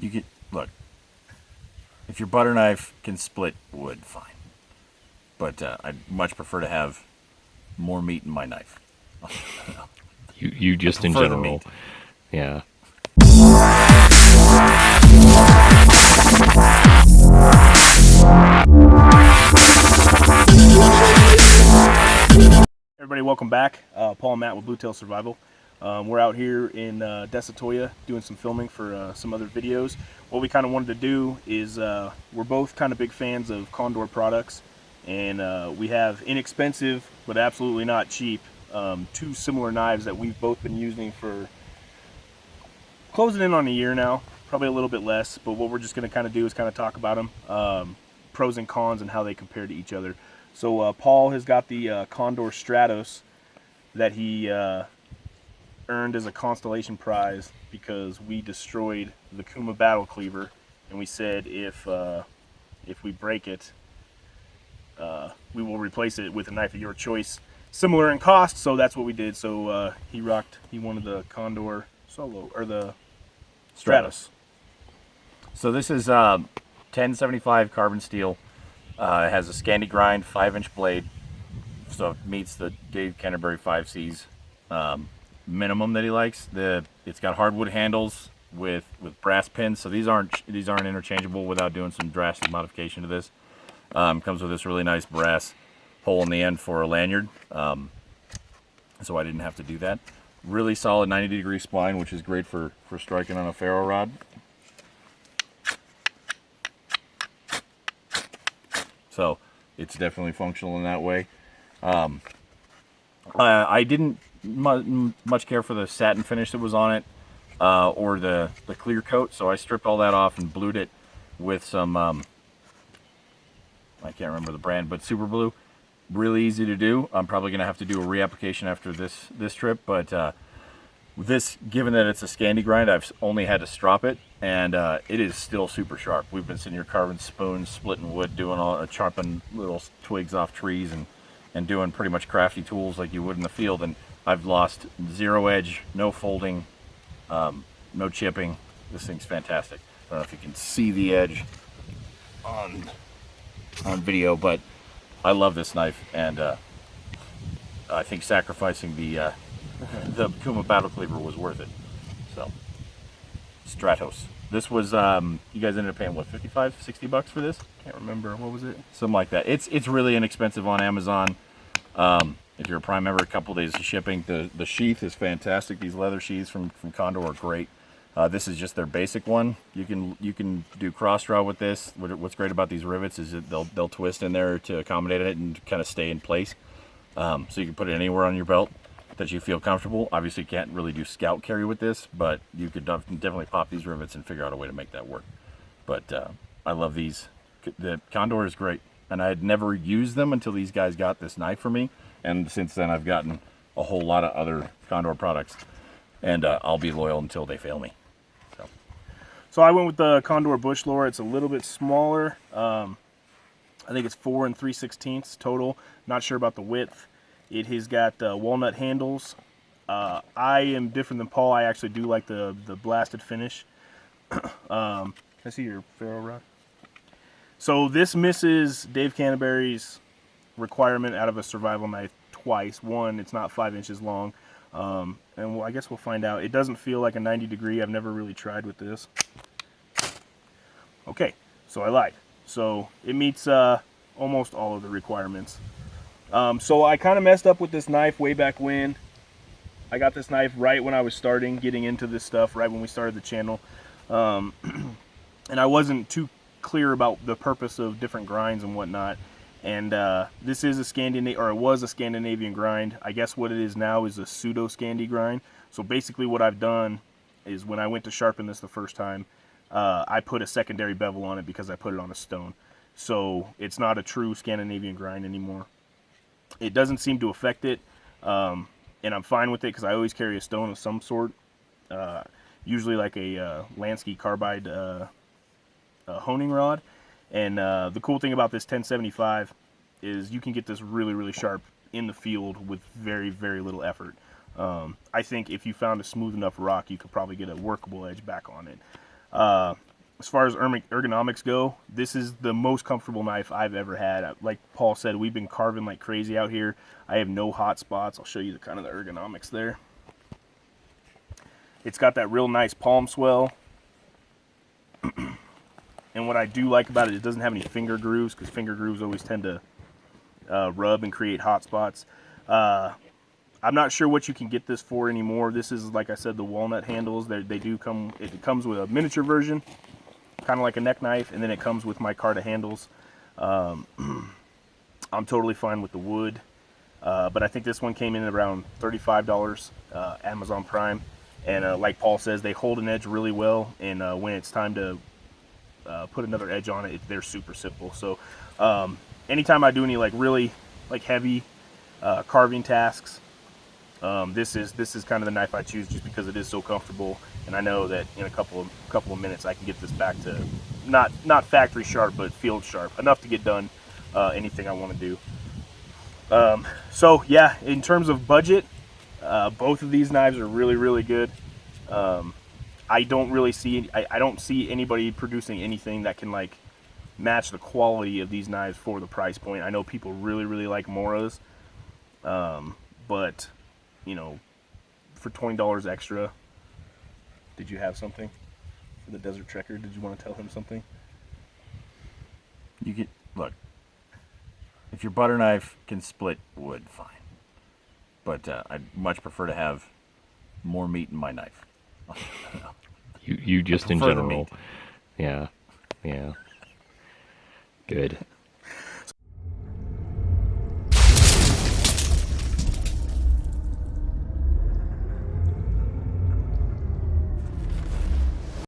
You get look. If your butter knife can split wood, fine. But I'd much prefer to have more meat in my knife. You I just in prefer the general. meat. Yeah. Everybody, welcome back. Paul and Matt with Blue Tail Survival. We're out here in Desatoya doing some filming for some other videos. What we kind of wanted to do is we're both kind of big fans of Condor products, and we have inexpensive but absolutely not cheap two similar knives that we've both been using for closing in on a year now, probably a little bit less. But what we're just going to kind of do is kind of talk about them, pros and cons, and how they compare to each other. So Paul has got the Condor Stratos that he earned as a constellation prize because we destroyed the Kuma Battle Cleaver, and we said if we break it, we will replace it with a knife of your choice, similar in cost. So that's what we did. So he wanted the Condor Solo or the Stratos. So this is 1075 carbon steel. It has a Scandi grind 5-inch blade, so it meets the Dave Canterbury 5Cs minimum that he likes. It's got hardwood handles with brass pins, so these aren't interchangeable without doing some drastic modification to this. Comes with this really nice brass hole in the end for a lanyard, so I didn't have to do that. Really solid 90-degree spline, which is great for striking on a ferro rod. So it's definitely functional in that way. I didn't much care for the satin finish that was on it or the clear coat, so I stripped all that off and blued it with some, I can't remember the brand, but Super Blue. Really easy to do. I'm probably going to have to do a reapplication after this trip, but this, given that it's a Scandi grind, I've only had to strop it, and it is still super sharp. We've been sitting here carving spoons, splitting wood, doing chopping little twigs off trees, and doing pretty much crafty tools like you would in the field, and I've lost zero edge, no folding, no chipping. This thing's fantastic. I don't know if you can see the edge on video, but I love this knife, and I think sacrificing the Kuma Battle Cleaver was worth it. So, Stratos. This was, you guys ended up paying, what, 55, 60 bucks for this? Can't remember, what was it? Something like that. It's really inexpensive on Amazon. If you're a Prime member, a couple days of shipping. The sheath is fantastic. These leather sheaths from Condor are great. This is just their basic one. You can do cross draw with this. What's great about these rivets is that they'll twist in there to accommodate it and kind of stay in place. So you can put it anywhere on your belt that you feel comfortable. Obviously, you can't really do scout carry with this, but you could definitely pop these rivets and figure out a way to make that work. But I love these. The Condor is great, and I had never used them until these guys got this knife for me, and since then I've gotten a whole lot of other Condor products, and I'll be loyal until they fail me. So I went with the Condor Bushlore. It's a little bit smaller. I think it's 4 3/16 total. Not sure about the width. It has got walnut handles. I am different than Paul. I actually do like the blasted finish. Can I see your ferro rod? So this misses Dave Canterbury's requirement out of a survival knife twice. One, it's not 5 inches long. And I guess we'll find out. It doesn't feel like a 90 degree. I've never really tried with this. Okay, so I lied. So it meets almost all of the requirements. So I kind of messed up with this knife way back when. I got this knife right when I was getting into this stuff, right when we started the channel. And I wasn't too clear about the purpose of different grinds and whatnot. And this is a Scandinavian, or it was a Scandinavian grind. I guess what it is now is a pseudo Scandi grind. So basically what I've done is when I went to sharpen this the first time, I put a secondary bevel on it because I put it on a stone. So it's not a true Scandinavian grind anymore. It doesn't seem to affect it, and I'm fine with it because I always carry a stone of some sort, usually like a Lansky carbide honing rod. And the cool thing about this 1075 is you can get this really, really sharp in the field with very, very little effort. I think if you found a smooth enough rock, you could probably get a workable edge back on it. as far as ergonomics go, this is the most comfortable knife I've ever had. Like Paul said, we've been carving like crazy out here. I have no hot spots. I'll show you the kind of the ergonomics there. It's got that real nice palm swell. And what I do like about it, it doesn't have any finger grooves, because finger grooves always tend to rub and create hot spots. I'm not sure what you can get this for anymore. This is, like I said, the walnut handles. They do come. It comes with a miniature version, kind of like a neck knife, and then it comes with micarta handles. I'm totally fine with the wood, but I think this one came in at around $35, Amazon Prime. And like Paul says, they hold an edge really well, and when it's time to put another edge on it, they're super simple. So anytime I do any like really like heavy carving tasks, this is kind of the knife I choose, just because it is so comfortable, and I know that in a couple of minutes I can get this back to not factory sharp, but field sharp, enough to get done anything I want to do. So yeah, in terms of budget, both of these knives are really good. I don't really see I don't see anybody producing anything that can like match the quality of these knives for the price point. I know people really like Moras, but you know, for $20 extra. Did you have something for the Desert Trekker? Did you want to tell him something? You get, look, if your butter knife can split wood, fine. But I'd much prefer to have more meat in my knife. You just in prefer the general. meat. Yeah. Yeah. Good.